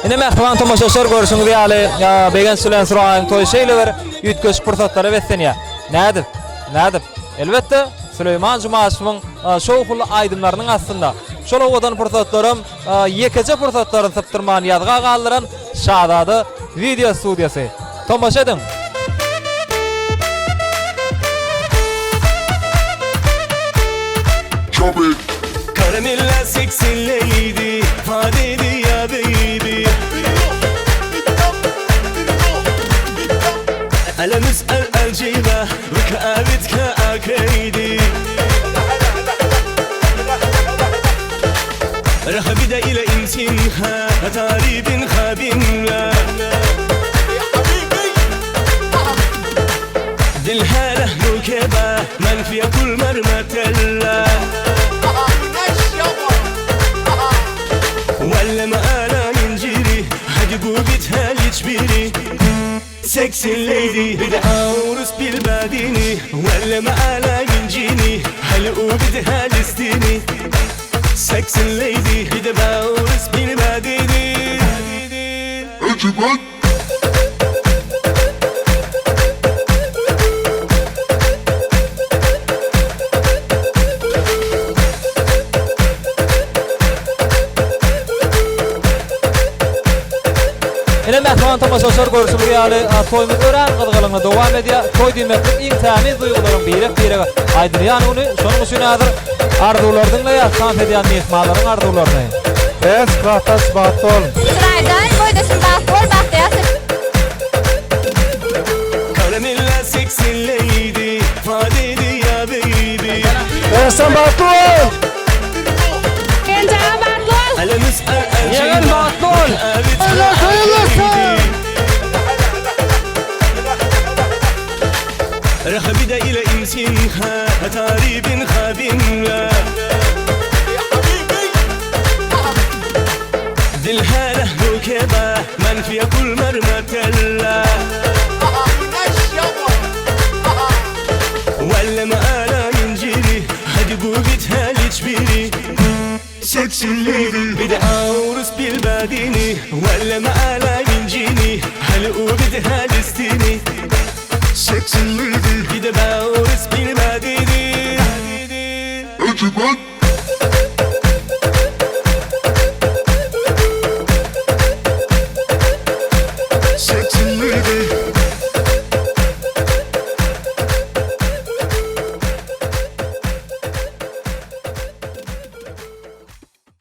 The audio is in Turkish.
Ine mehriban tomoşaşlar görüşüňiz ýaly begen sülen suraýyn toý şeýleler ýetgeş pursatlary betsenýär. Nädip? Elbetde Süleyman Jumaşywyň şowhully aýdymlarynyň astynda. Şola odan pursatlarym ýekeje pursatlaryny sypdyrman ýazga galdyran Şadady video studiýasy. Tomoşa ediň. Karamella sexy lady, fadedi ya baby. ألا نسأل الجيبة وكأبتك أكيدي رح بدا إلى إنسانها تاريب خابنلا دلها له ركبة من في كل مرمتلا ولا ما أنا ينجري هدقو بيتها لجبيري Sexy lady bir de aurus bilmediğini Valla ma'ala yincini Hali u bir de halistini Sexy lady bir de aurus bilmediğini Ecibat Ine mehriban tomoşaşlar görüşüňiz ýaly toýmy gören gyzgylygyny dowam edýär. Toý diýmeklik iň tämiz duýgularyň biri aýdyrýan uny şonuň üçin häzir arzuwlardyň da ýaşan edýän mehmanlaryň arzuwlaryny. Es krahtas batol. İsrail'den boydaşın batol bahtiyasın. Karamella sexy lady fadedi ya baby Esan batol. Kencan batol. ألا نسأل Ýegen الجيبة batol. رح بدا إلى إنسانها تاريب خابنلا دلها له ركبة من في كل مرمتلا ولا ما أنا ينجري هدقو بيتها لجبيري Sexy lady بدا أورس بالباديني ولا ما أنا ينجيني هل وبدها لستيني Sexy lady bir de bağırız bilmediğini Ecibat